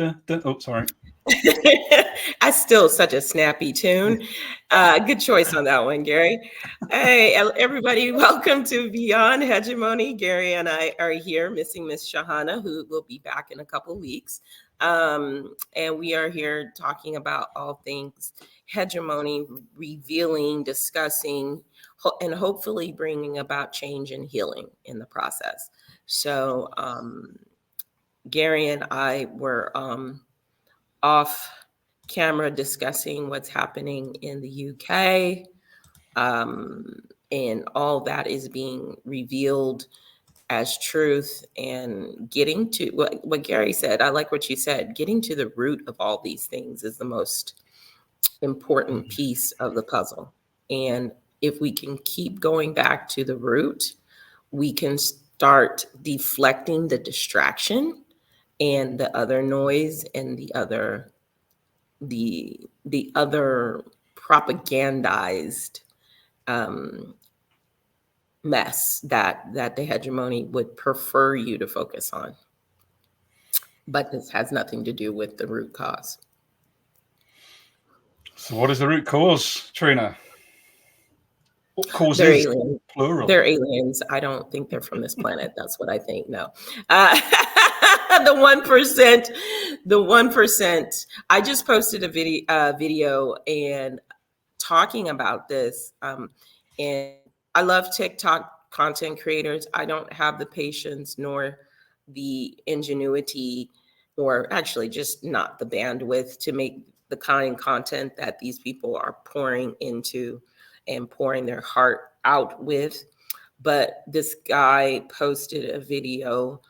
Oh, sorry. That's still such a snappy tune. Good choice on that one, Garry. Hey, everybody, welcome to Beyond Hegemony. Garry and I are here, missing Miss Sahana, who will be back in a couple weeks. And we are here talking about all things hegemony, revealing, discussing, and hopefully bringing about change and healing in the process. So Garry and I were off camera discussing what's happening in the UK. And all that is being revealed as truth, and getting to what Garry said. I like what you said. Getting to the root of all these things is the most important piece of the puzzle. And if we can keep going back to the root, we can start deflecting the distraction and the other noise and the other propagandized mess that the hegemony would prefer you to focus on. But this has nothing to do with the root cause. So what is the root cause, Trina? What causes? They're aliens. Plural. They're aliens. I don't think they're from this planet. That's what I think. No. The 1%. The 1%. I just posted a video and talking about this. And I love TikTok content creators. I don't have the patience nor the ingenuity, or actually just not the bandwidth to make the kind of content that these people are pouring into and pouring their heart out with. But this guy posted a video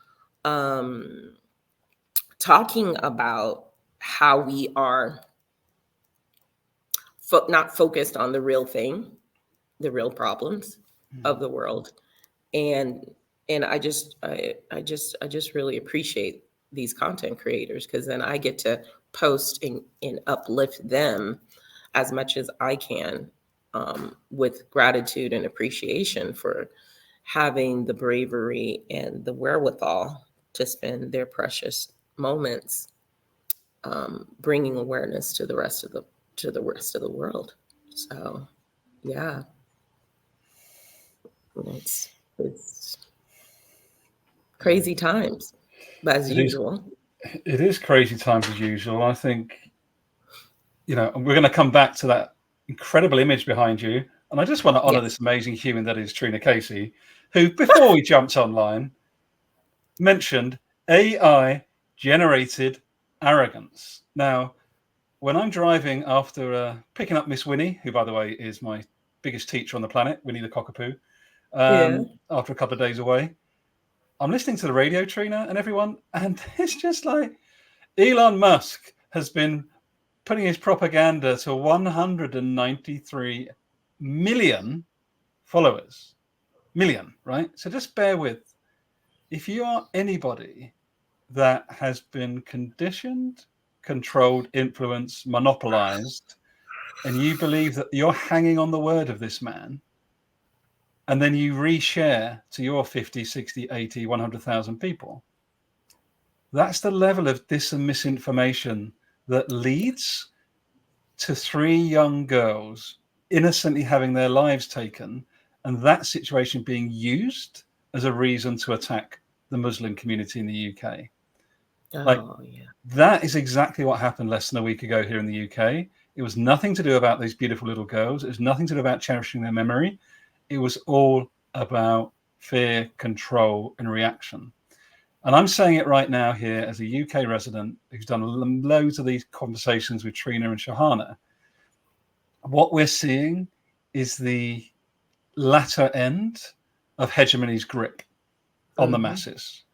talking about how we are not focused on the real thing, the real problems of the world. And I just really appreciate these content creators, because then I get to post and uplift them as much as I can, with gratitude and appreciation for having the bravery and the wherewithal to spend their precious moments bringing awareness to the rest of the world. So, yeah, it's crazy times, but as usual. It is crazy times as usual. I think, we're going to come back to that incredible image behind you. And I just want to honor this amazing human that is Trina Casey, who, before we jumped online, mentioned AI generated arrogance. Now, when I'm driving after picking up Miss Winnie, who, by the way, is my biggest teacher on the planet, Winnie the Cockapoo, after a couple of days away, I'm listening to the radio, Trina, and everyone, and it's just like Elon Musk has been putting his propaganda to 193 million followers. Million, right? So just bear with. If you are anybody that has been conditioned, controlled, influenced, monopolized, and you believe that you're hanging on the word of this man, and then you reshare to your 50, 60, 80, 100,000 people, that's the level of dis and misinformation that leads to 3 young girls innocently having their lives taken, and that situation being used as a reason to attack the Muslim community in the UK. That is exactly what happened less than a week ago here in the UK. It was nothing to do about these beautiful little girls. It was nothing to do about cherishing their memory. It was all about fear, control, and reaction. And I'm saying it right now here as a UK resident who's done loads of these conversations with Trina and Sahana. What we're seeing is the latter end of hegemony's grip on the masses.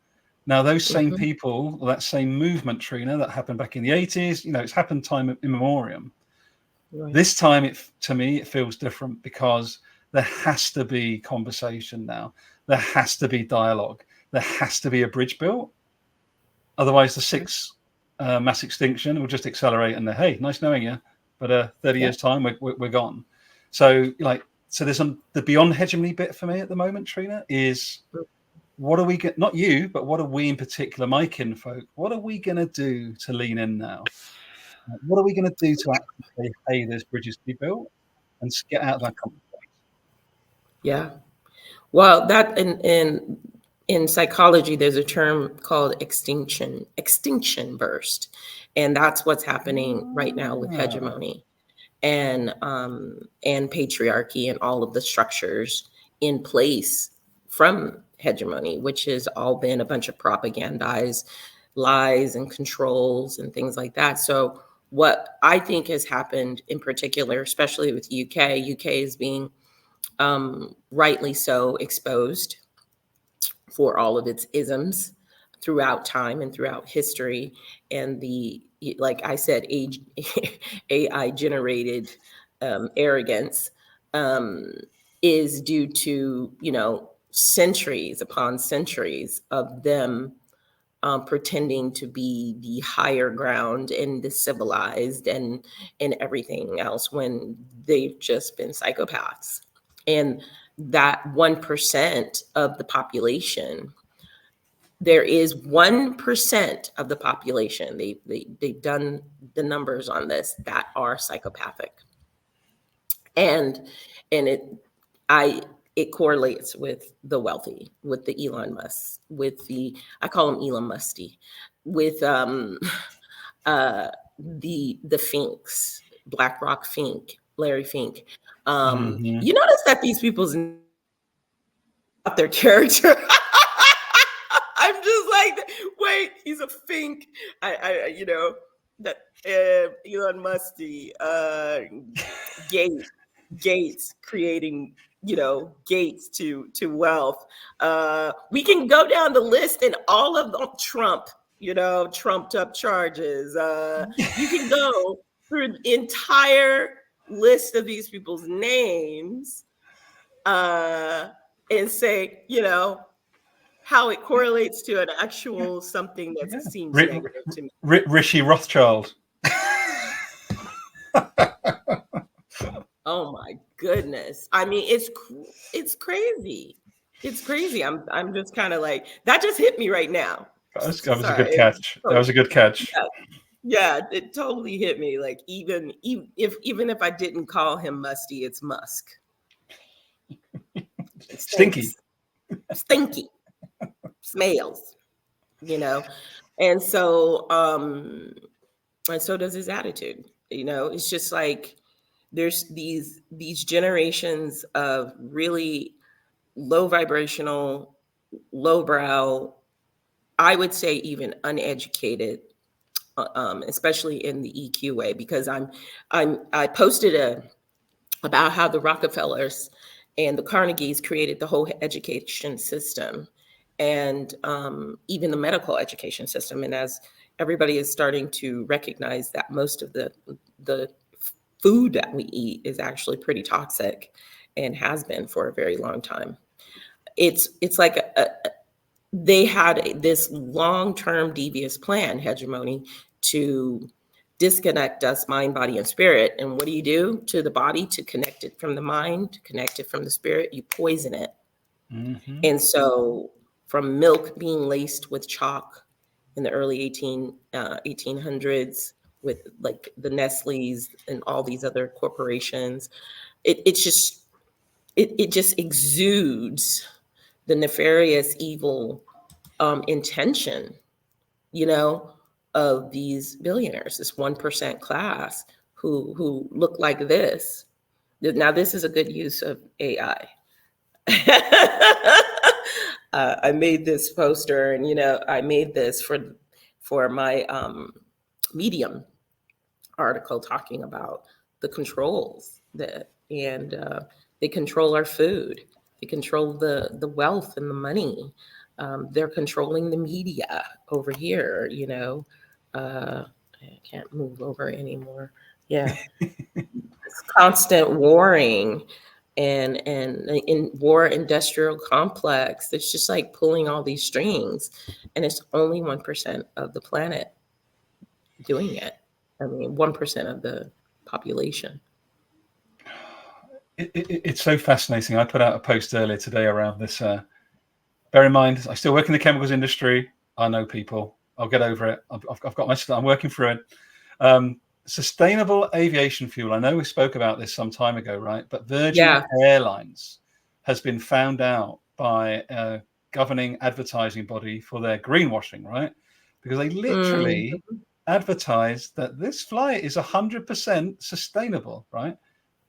Now, those same people, that same movement, Trina, that happened back in the 80s, it's happened time immemorial. Right. This time, to me, it feels different, because there has to be conversation now. There has to be dialogue. There has to be a bridge built. Otherwise, the 6 mass extinction will just accelerate, and hey, nice knowing you, but 30 years' time, we're gone. So there's the Beyond Hegemony bit for me at the moment, Trina, is what are we not you, but what are we in particular, my kinfolk, what are we going to do to lean in now? What are we going to do to actually say, hey, there's bridges to be built, and get out of that comfort place? Yeah. Well, that in psychology, there's a term called extinction burst, and that's what's happening right now with hegemony and patriarchy and all of the structures in place from hegemony, which has all been a bunch of propagandized lies and controls and things like that. So what I think has happened in particular, especially with UK is being rightly so exposed for all of its isms throughout time and throughout history. And the, like I said, AI generated arrogance is due to, centuries upon centuries of them pretending to be the higher ground and the civilized and everything else when they've just been psychopaths. And that 1% of the population, there is 1% of the population, they've done the numbers on this, that are psychopathic. And it correlates with the wealthy, with the Elon Musk, with the, I call him Elon Musty, with the Finks, BlackRock Fink, Larry Fink. You notice that these people's their character. I'm just like, wait, he's a Fink. That Elon Musty, Gates creating, gates to wealth. We can go down the list and all of them Trump, trumped up charges. You can go through the entire list of these people's names and say, how it correlates to an actual something that seems negative to me. Rishi Rothschild. Oh my goodness! I mean, it's crazy. It's crazy. I'm just kind of like, that just hit me right now. That was a good catch. That was a good catch. Yeah, it totally hit me. Like even if I didn't call him Musty, it's Musk. Stinky. Smells. And so does his attitude. It's just like there's these generations of really low vibrational, lowbrow, I would say even uneducated, especially in the EQ way, because I posted about how the Rockefellers and the Carnegies created the whole education system and even the medical education system. And as everybody is starting to recognize that most of the food that we eat is actually pretty toxic and has been for a very long time. It's like they had this long-term devious plan, hegemony, to disconnect us, mind, body, and spirit. And what do you do to the body to connect it from the mind, to connect it from the spirit? You poison it. Mm-hmm. And so from milk being laced with chalk in the early 1800s, with like the Nestle's and all these other corporations, it just exudes the nefarious, evil intention, of these billionaires, this 1% class who look like this. Now, this is a good use of AI. I made this poster, and I made this for my Medium article talking about the controls and they control our food, they control the wealth and the money. They're controlling the media over here. I can't move over anymore. Yeah, it's constant warring. And in war industrial complex, it's just like pulling all these strings, and it's only 1% of the planet doing it. I mean, 1% of the population. It's so fascinating. I put out a post earlier today around this Bear in mind, I still work in the chemicals industry. I know people. I'll get over it. I've got my. I'm working through it. Sustainable aviation fuel. I know we spoke about this some time ago, right? But Virgin Airlines has been found out by a governing advertising body for their greenwashing, right? Because they literally advertised that this flight is 100% sustainable, right?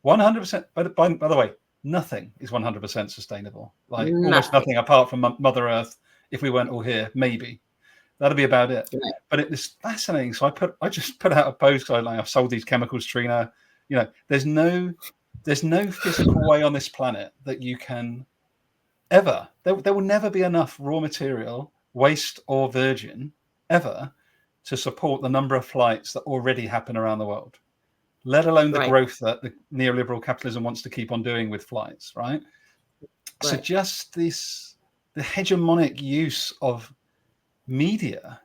100%. By the way, nothing is 100% sustainable. Like almost nothing apart from Mother Earth. If we weren't all here, maybe that'll be about it. Right. But it was fascinating. So I just put out a post. I've sold these chemicals, Trina. You know, there's no physical way on this planet that you can ever. There will never be enough raw material, waste or virgin, ever, to support the number of flights that already happen around the world, let alone the growth that the neoliberal capitalism wants to keep on doing with flights, right? So just the hegemonic use of media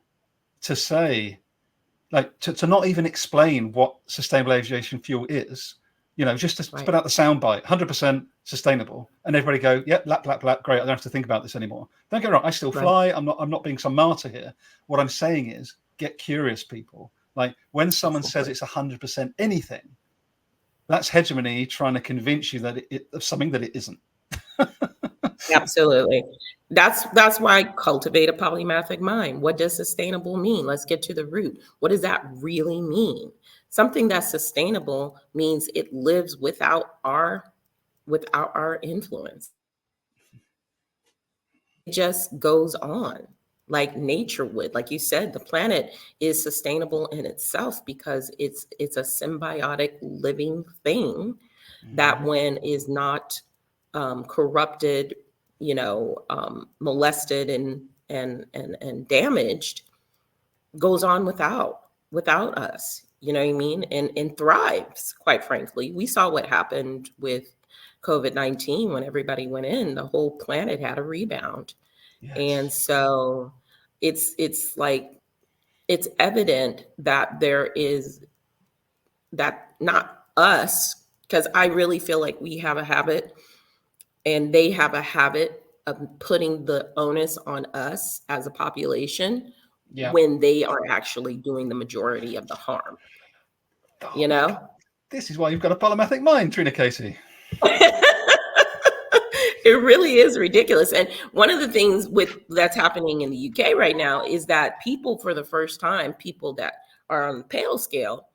to say, like, to not even explain what sustainable aviation fuel is, you know, just to put out the soundbite, 100% sustainable, and everybody go, yep, lap, great, I don't have to think about this anymore. Don't get me wrong, I still fly. I'm not being some martyr here. What I'm saying is, get curious, people. Like, when someone says it's 100% anything, that's hegemony trying to convince you that of something that it isn't. Absolutely. That's why I cultivate a polymathic mind. What does sustainable mean? Let's get to the root. What does that really mean? Something that's sustainable means it lives without our influence. It just goes on like nature would. Like you said, the planet is sustainable in itself because it's a symbiotic living thing that when is not corrupted, molested and damaged, goes on without us, you know what I mean? And thrives, quite frankly. We saw what happened with COVID-19 when everybody went in, the whole planet had a rebound. Yes. And so it's like, it's evident that there is that, not us, because I really feel like we have a habit and they have a habit of putting the onus on us as a population when they are actually doing the majority of the harm. You know? God. This is why you've got a polymathic mind, Trina Casey. It really is ridiculous. And one of the things that's happening in the UK right now is that people, for the first time, people that are on the pale scale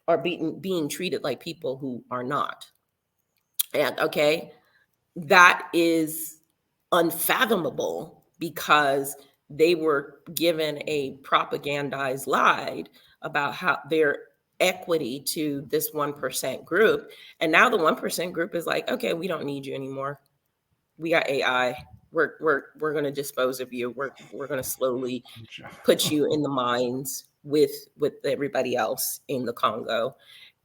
are being treated like people who are not. And that is unfathomable because they were given a propagandized lie about how their equity to this 1% group. And now the 1% group is like, okay, we don't need you anymore. We got AI. We're going to dispose of you. We're going to slowly put you in the mines with everybody else in the Congo.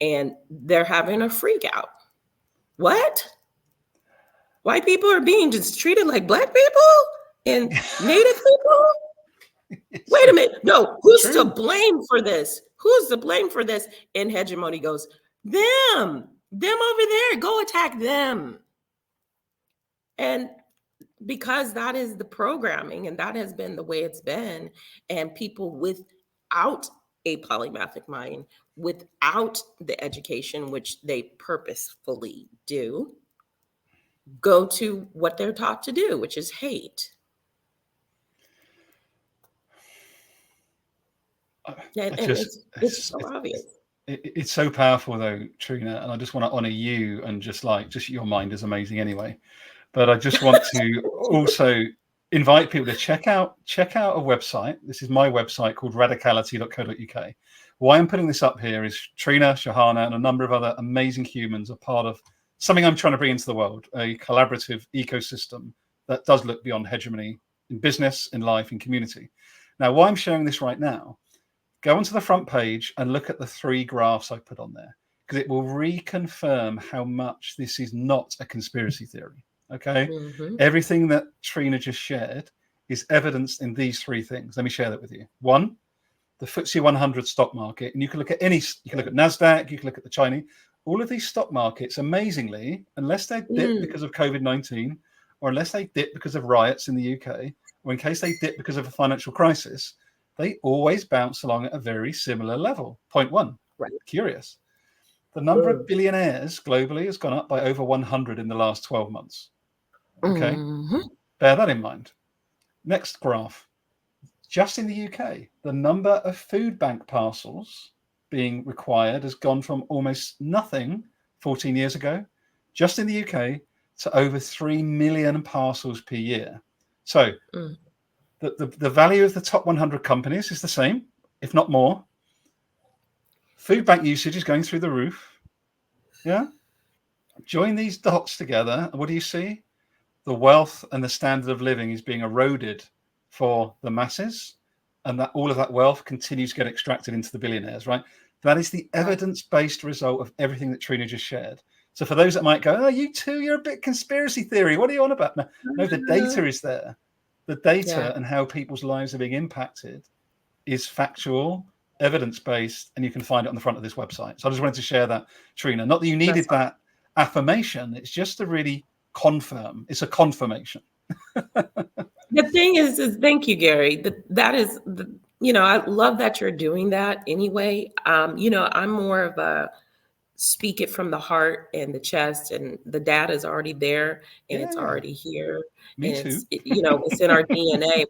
And they're having a freak out. What? White people are being just treated like Black people and Native people? Wait a minute. No, who's to blame for this? Who's to blame for this? And hegemony goes, them over there, go attack them. And because that is the programming and that has been the way it's been, and people without a polymathic mind, without the education, which they purposefully do, go to what they're taught to do, which is hate. It's so obvious. It's so powerful, though, Trina, and I just want to honor you and just your mind is amazing anyway. But I just want to also invite people to check out a website. This is my website called radicality.co.uk. Why I'm putting this up here is Trina, Sahana, and a number of other amazing humans are part of something I'm trying to bring into the world, a collaborative ecosystem that does look beyond hegemony in business, in life, in community. Now, why I'm sharing this right now, go onto the front page and look at the 3 graphs I put on there, because it will reconfirm how much this is not a conspiracy theory. Okay. Everything that Trina just shared is evidenced in these 3 things. Let me share that with you. 1, the FTSE 100 stock market, and you can look at NASDAQ, you can look at the Chinese, all of these stock markets, amazingly, unless they're dipped because of COVID-19, or unless they dip because of riots in the UK, or in case they dip because of a financial crisis, they always bounce along at a very similar level. Point one. Right. Curious. The number of billionaires globally has gone up by over 100 in the last 12 months. Okay. Bear that in mind. Next graph. Just in the UK, the number of food bank parcels being required has gone from almost nothing 14 years ago, just in the UK, to over 3 million parcels per year. So the value of the top 100 companies is the same, if not more. Food bank usage is going through the roof. Yeah. Join these dots together, and what do you see? The wealth and the standard of living is being eroded for the masses, and that all of that wealth continues to get extracted into the billionaires, right? That is the evidence-based result of everything that Trina just shared. So for those that might go, oh, you too, you're a bit conspiracy theory. What are you on about? No, the data is there. The data and how people's lives are being impacted is factual, evidence-based, and you can find it on the front of this website. So I just wanted to share that, Trina. Not that you needed that affirmation. It's just to really confirm. It's a confirmation. The thing is thank you, Gary. That is, I love that you're doing that anyway. I'm more of a speak it from the heart and the chest, and the data is already there and it's already here. Me and too. It's in our DNA.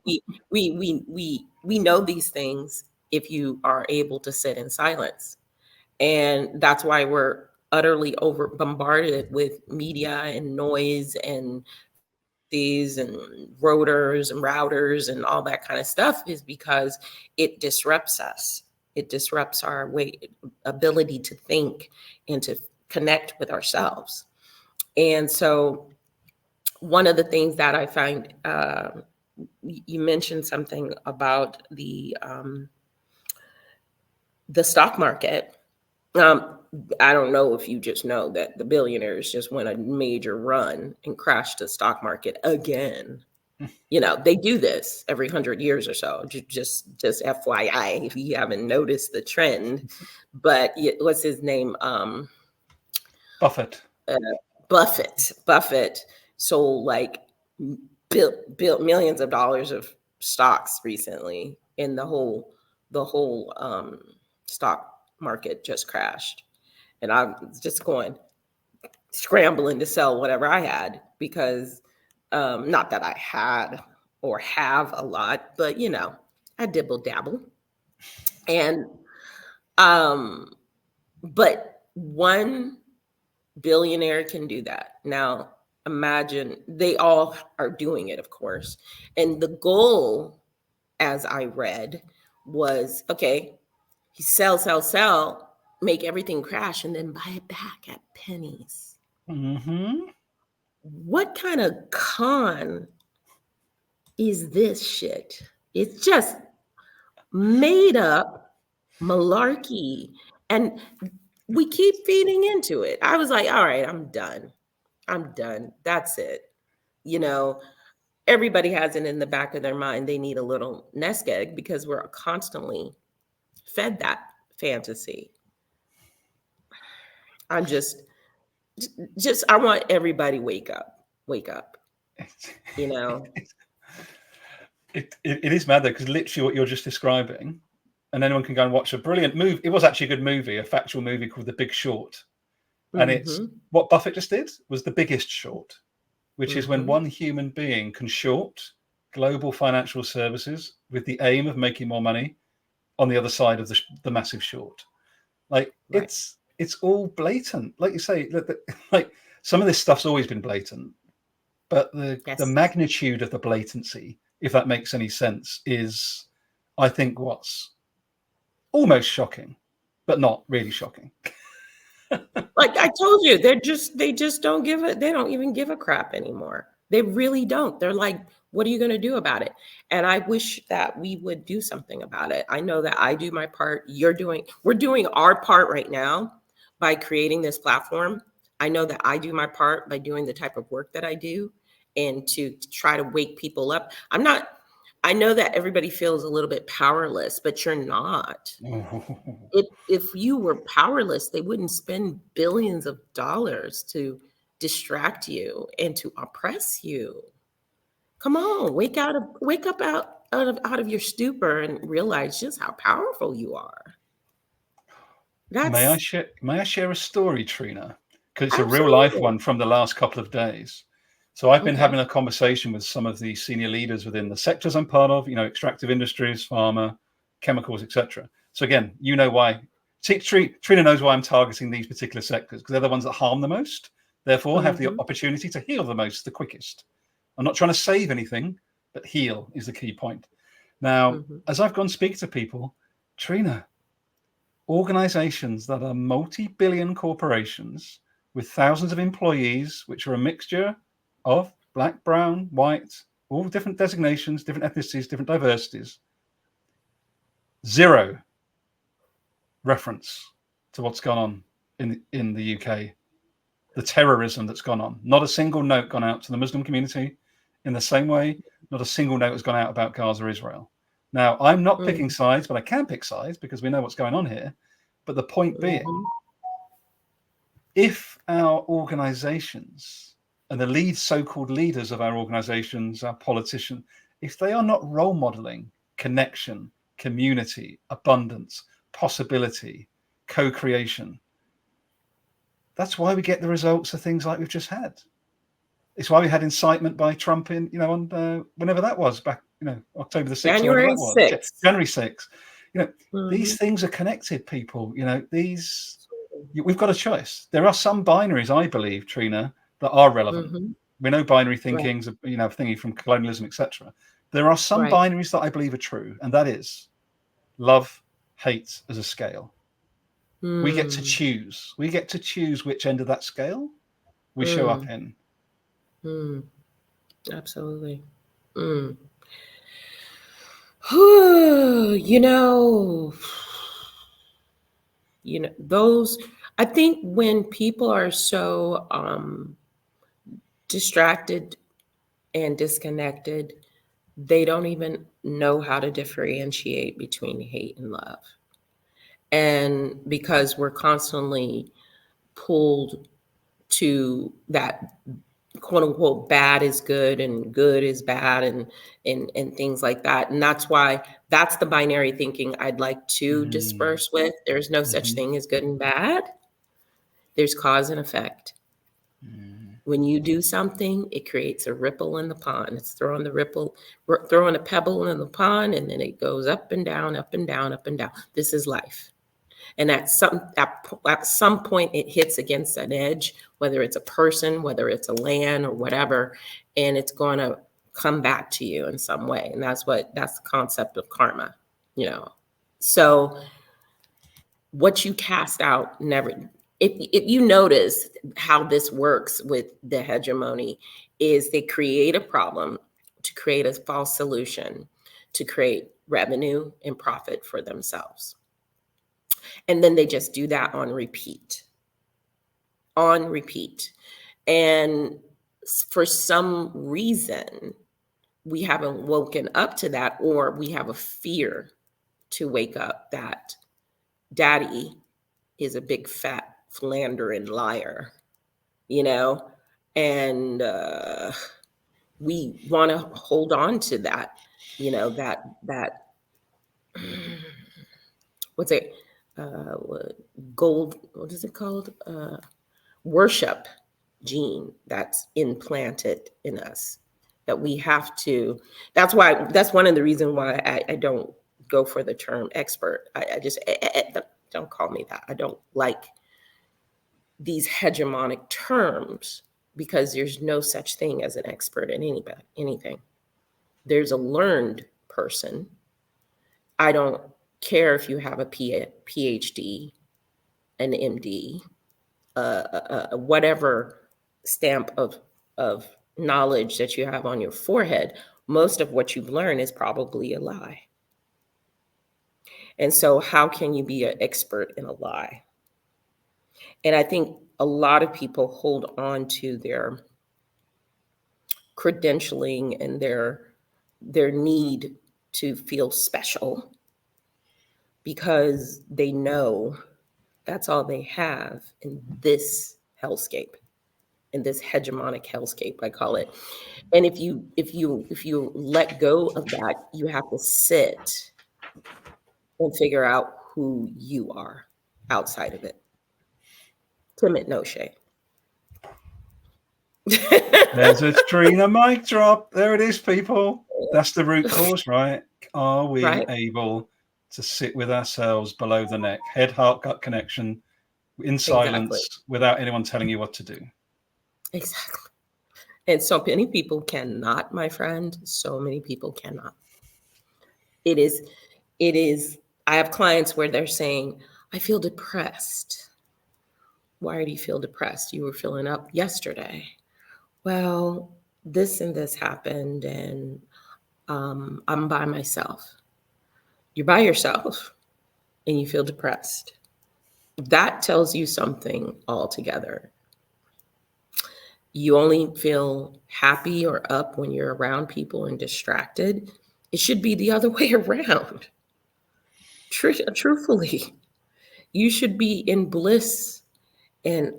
We know these things if you are able to sit in silence. And that's why we're utterly over bombarded with media and noise and these and rotors and routers and all that kind of stuff, is because it disrupts us. It disrupts our ability to think and to connect with ourselves. And so one of the things that I find, you mentioned something about the stock market. I don't know if you just know that the billionaires just went a major run and crashed the stock market again. They do this every 100 years or so. Just FYI, if you haven't noticed the trend. But what's his name? Buffett. Buffett sold like built millions of dollars of stocks recently, and the whole stock market just crashed. And I was just scrambling to sell whatever I had, because not that I had or have a lot, but I dibble dabble. And but one billionaire can do that. Now imagine, they all are doing it, of course. And the goal, as I read, was, okay, he sell, make everything crash, and then buy it back at pennies. What kind of con is this shit? It's just made up malarkey. And we keep feeding into it. I was like, all right, I'm done. That's it. Everybody has it in the back of their mind. They need a little nest egg, because we're constantly fed that fantasy. I'm just I want everybody wake up. It is mad though, because literally what you're just describing, and anyone can go and watch a brilliant movie. It was actually a good movie, a factual movie called The Big Short. And it's what Buffett just did was The Biggest Short, which is when one human being can short global financial services with the aim of making more money on the other side of the massive short. Like, it's all blatant. Like you say, like some of this stuff's always been blatant, but the magnitude of the blatancy, if that makes any sense, is, I think, what's almost shocking, but not really shocking. Like I told you, they just don't give it. They don't even give a crap anymore. They really don't. They're like, what are you going to do about it? And I wish that we would do something about it. I know that I do my part. We're doing our part right now by creating this platform. I know that I do my part by doing the type of work that I do, and to try to wake people up. I know that everybody feels a little bit powerless, but you're not. If you were powerless, they wouldn't spend billions of dollars to distract you and to oppress you. Come on, wake up out of your stupor and realize just how powerful you are. May I share a story, Trina? Because it's a real life one from the last couple of days. So I've been having a conversation with some of the senior leaders within the sectors I'm part of, extractive industries, pharma, chemicals, etc. So again, you know why. Trina knows why I'm targeting these particular sectors, because they're the ones that harm the most, therefore have the opportunity to heal the most, the quickest. I'm not trying to save anything, but heal is the key point. Now, as I've gone speak to people, Trina, organizations that are multi-billion corporations with thousands of employees, which are a mixture of black, brown, white, all different designations, different ethnicities, different diversities, zero reference to what's gone on in the UK, the terrorism that's gone on. Not a single note gone out to the Muslim community in the same way. Not a single note has gone out about Gaza, Israel. Now, I'm not picking sides, but I can pick sides because we know what's going on here. But the point being, if our organizations and the so-called leaders of our organizations, our politicians, if they are not role modeling connection, community, abundance, possibility, co-creation, that's why we get the results of things like we've just had. It's why we had incitement by Trump in, on whenever that was, back, October the 6th. January 6th. January 6th. These things are connected, people. We've got a choice. There are some binaries, I believe, Trina, that are relevant. We know binary thinking's, thinking from colonialism, etc. There are some binaries that I believe are true, and that is love, hate as a scale. We get to choose. We get to choose which end of that scale we show up in. Absolutely. Those, I think when people are so distracted and disconnected, they don't even know how to differentiate between hate and love. And because we're constantly pulled to that quote unquote bad is good and good is bad and things like that. And that's why that's the binary thinking I'd like to disperse with. There's no such thing as good and bad. There's cause and effect. When you do something, it creates a ripple in the pond. It's throwing a pebble in the pond, and then it goes up and down, up and down, up and down. This is life. And at some point, it hits against an edge, whether it's a person, whether it's a land or whatever, and it's going to come back to you in some way. And that's the concept of karma, So what you cast out never. If you notice how this works with the hegemony, is they create a problem to create a false solution, to create revenue and profit for themselves. And then they just do that on repeat. And for some reason, we haven't woken up to that, or we have a fear to wake up that daddy is a big fat philandering liar, and we want to hold on to that, that what's it? Gold, what is it called? Worship gene that's implanted in us that we have to. That's one of the reasons why I don't go for the term expert. I just don't call me that. I don't like these hegemonic terms because there's no such thing as an expert in anything. There's a learned person. I don't care if you have a PhD, an MD, whatever stamp of knowledge that you have on your forehead. Most of what you've learned is probably a lie. And so how can you be an expert in a lie? And I think a lot of people hold on to their credentialing and their need to feel special because they know that's all they have in this hellscape, in this hegemonic hellscape, I call it. And if you let go of that, you have to sit and figure out who you are outside of it. Timid, no shame. There's a Trina mic drop. There it is, people. That's the root cause, right? Are we Right? able to sit with ourselves below the neck, head, heart, gut connection, in silence, Exactly. without anyone telling you what to do? Exactly. And so many people cannot, my friend. So many people cannot. It is, I have clients where they're saying, I feel depressed. Why do you feel depressed? You were feeling up yesterday. Well, this and this happened, and I'm by myself. You're by yourself and you feel depressed. That tells you something altogether. You only feel happy or up when you're around people and distracted. It should be the other way around. Truthfully, you should be in bliss and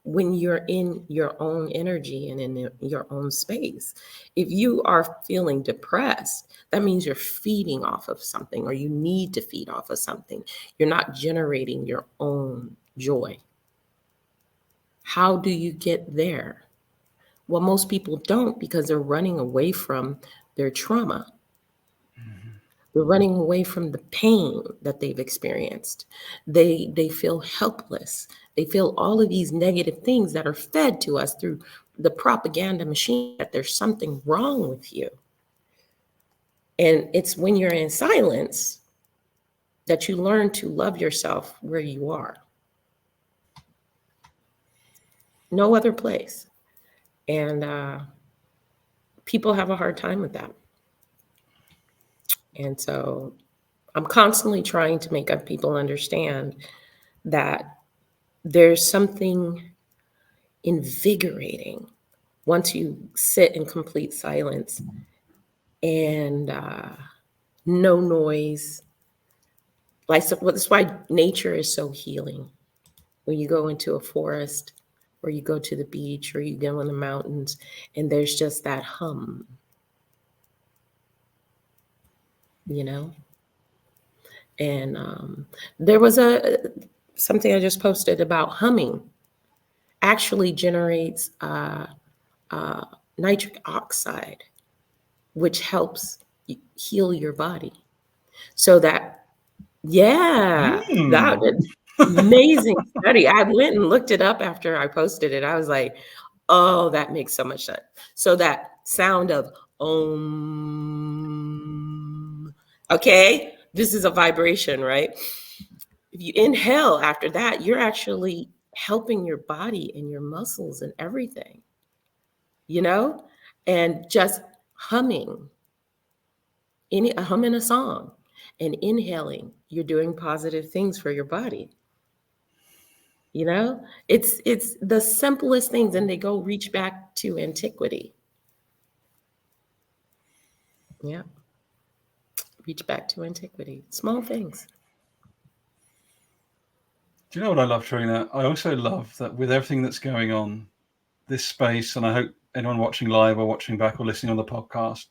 when you're in your own energy and in your own space. If you are feeling depressed, that means you're feeding off of something, or you need to feed off of something. You're not generating your own joy. How do you get there? Well, most people don't, because they're running away from their trauma. They're running away from the pain that they've experienced. They feel helpless. They feel all of these negative things that are fed to us through the propaganda machine, that there's something wrong with you. And it's when you're in silence that you learn to love yourself where you are. No other place. And people have a hard time with that. And so I'm constantly trying to make people understand that there's something invigorating once you sit in complete silence and no noise. Like, so that's why nature is so healing. When you go into a forest, or you go to the beach, or you go in the mountains, and there's just that hum, you know? And there was something I just posted about humming actually generates nitric oxide, which helps heal your body. So that, that amazing study. I went and looked it up after I posted it. I was like, oh, that makes so much sense. So that sound of om, okay, this is a vibration, right? If you inhale after that, you're actually helping your body and your muscles and everything, you know? And just humming, humming a song and inhaling, you're doing positive things for your body. You know, it's the simplest things, and they go reach back to antiquity. Yeah. Reach back to antiquity. Small things. Do you know what I love, Trina? I also love that with everything that's going on, this space, and I hope anyone watching live or watching back or listening on the podcast,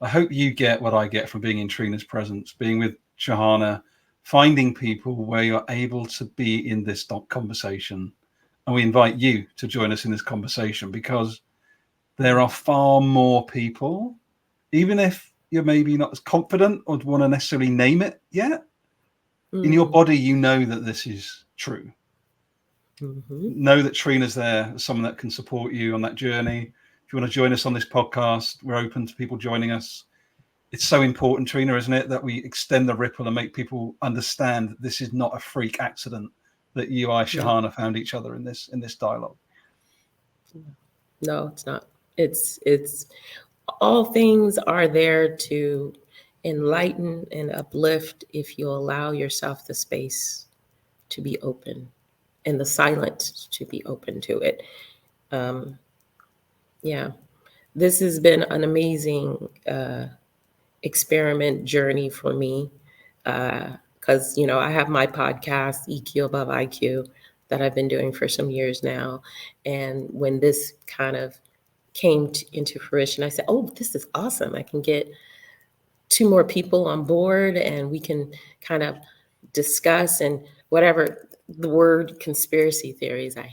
I hope you get what I get from being in Trina's presence, being with Sahana, finding people where you're able to be in this conversation. And we invite you to join us in this conversation, because there are far more people, even if you're maybe not as confident or want to necessarily name it yet, in your body, you know that this is true. Know that Trina's there as someone that can support you on that journey. If you want to join us on this podcast, we're open to people joining us. It's so important, Trina, isn't it, that we extend the ripple and make people understand that this is not a freak accident, that you, Sahana, found each other in this dialogue. No, it's not. It's all things are there to enlighten and uplift if you allow yourself the space to be open and the silence to be open to it. Yeah, this has been an amazing experiment journey for me, because, you know, I have my podcast, EQ Above IQ. that I've been doing for some years now. And when this kind of came into fruition, I said, oh, this is awesome. I can get 2 more people on board and we can kind of discuss and whatever. The word conspiracy theories, I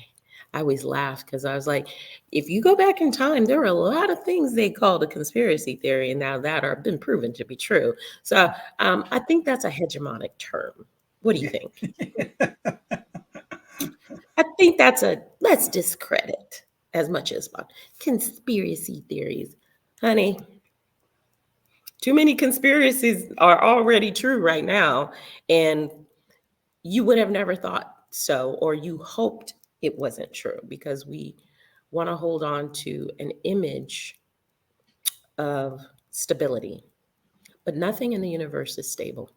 always laugh because I was like, if you go back in time, there were a lot of things they called a conspiracy theory and now that are been proven to be true. So I think that's a hegemonic term. What do you think? I think that's let's discredit as much as possible. Conspiracy theories. Honey, too many conspiracies are already true right now. And you would have never thought so, or you hoped it wasn't true because we want to hold on to an image of stability. But nothing in the universe is stable.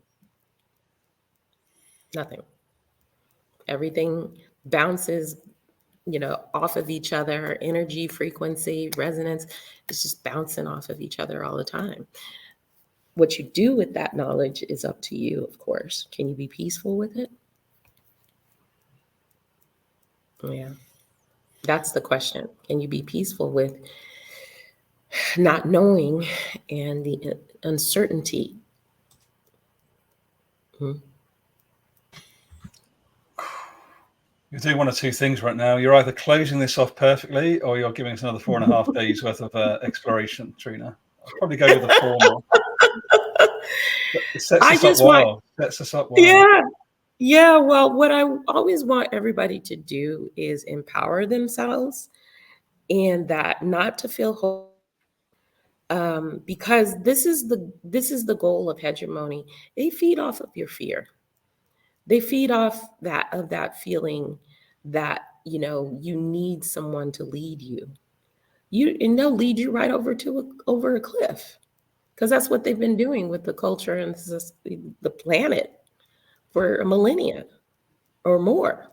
Nothing. Everything bounces, off of each other. Energy, frequency, resonance is just bouncing off of each other all the time. What you do with that knowledge is up to you, of course. Can you be peaceful with it? Yeah, that's the question. Can you be peaceful with not knowing and the uncertainty? You're doing one of 2 things right now. You're either closing this off perfectly or you're giving us another 4.5 days worth of exploration, Trina. I'll probably go with the former. It sets us up well. Yeah. Well, what I always want everybody to do is empower themselves and that not to feel whole. Because this is the goal of hegemony. They feed off of your fear. They feed off that feeling that you need someone to lead you. And they'll lead you right over a cliff, because that's what they've been doing with the culture and the planet for a millennia or more.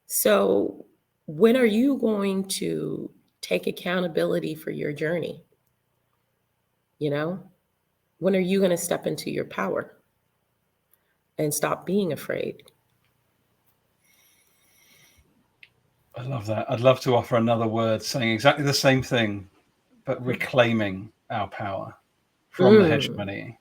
So when are you going to take accountability for your journey? When are you going to step into your power and stop being afraid? I love that. I'd love to offer another word saying exactly the same thing, but reclaiming our power from the hegemony.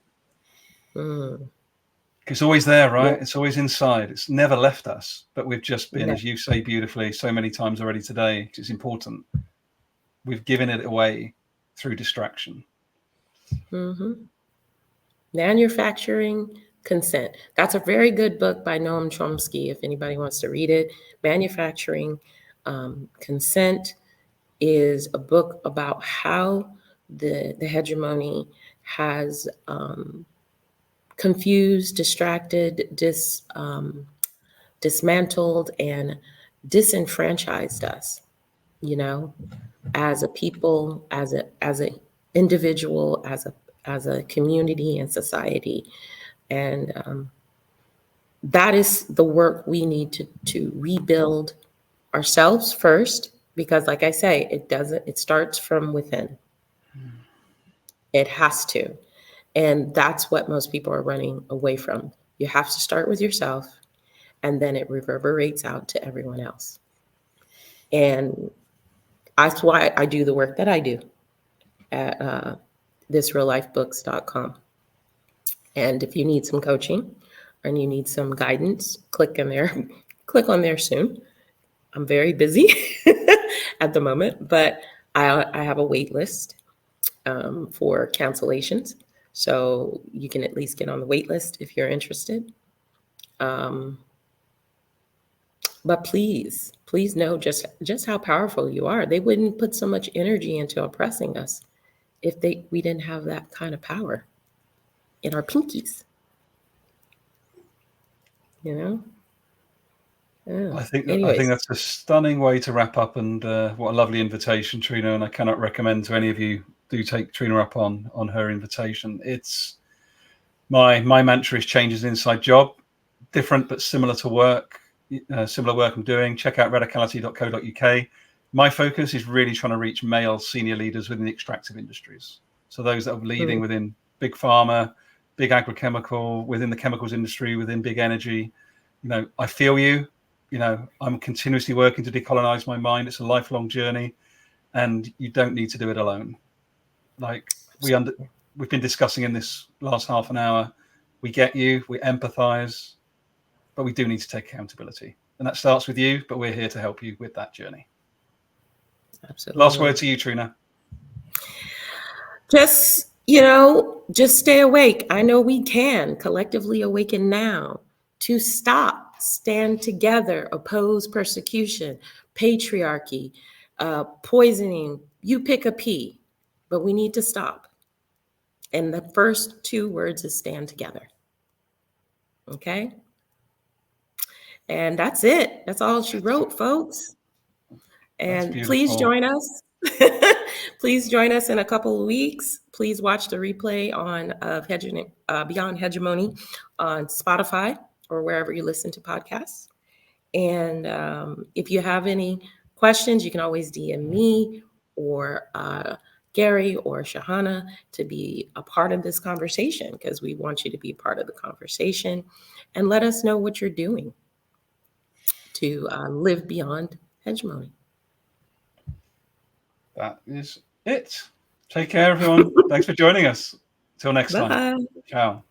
It's always there, right? It's always inside. It's never left us, but we've just been, as you say beautifully so many times already today, because it's important, we've given it away through distraction. Manufacturing Consent. That's a very good book by Noam Chomsky, if anybody wants to read it. Manufacturing Consent is a book about how the hegemony has confused, distracted, dismantled, and disenfranchised us, as a people, as an individual, as a community and society. And that is the work we need to rebuild ourselves first, because like I say, it starts from within. It has to. And that's what most people are running away from. You have to start with yourself, and then it reverberates out to everyone else. And that's why I do the work that I do at thisreallifebooks.com. And if you need some coaching and you need some guidance, click on there soon. I'm very busy at the moment, but I have a wait list for cancellations. So you can at least get on the wait list if you're interested. But please know just how powerful you are. They wouldn't put so much energy into oppressing us if we didn't have that kind of power in our pinkies. Yeah. I think that's a stunning way to wrap up, and what a lovely invitation, Trina. And I cannot recommend to any of you, do take Trina up on her invitation. It's my mantra is change is an inside job, different but similar to work, similar work I'm doing. Check out radicality.co.uk. My focus is really trying to reach male senior leaders within the extractive industries. So those that are leading within big pharma, big agrochemical, within the chemicals industry, within big energy. I feel you. I'm continuously working to decolonize my mind. It's a lifelong journey, and you don't need to do it alone. Like we've been discussing in this last half an hour, we get you, we empathize, but we do need to take accountability. And that starts with you, but we're here to help you with that journey. Absolutely. Last word to you, Trina. Just stay awake. I know we can collectively awaken now to stop, stand together, oppose persecution, patriarchy, poisoning. You pick a P, but we need to stop. And the first 2 words is stand together. Okay? And that's it. That's all she wrote, folks. And please join us. Please join us in a couple of weeks. Please watch the replay on Beyond Hegemony on Spotify or wherever you listen to podcasts. And if you have any questions, you can always DM me or Garry or Sahana to be a part of this conversation, because we want you to be part of the conversation, and let us know what you're doing to live beyond hegemony. That is it. Take care, everyone. Thanks for joining us. Till next time. Bye. Ciao.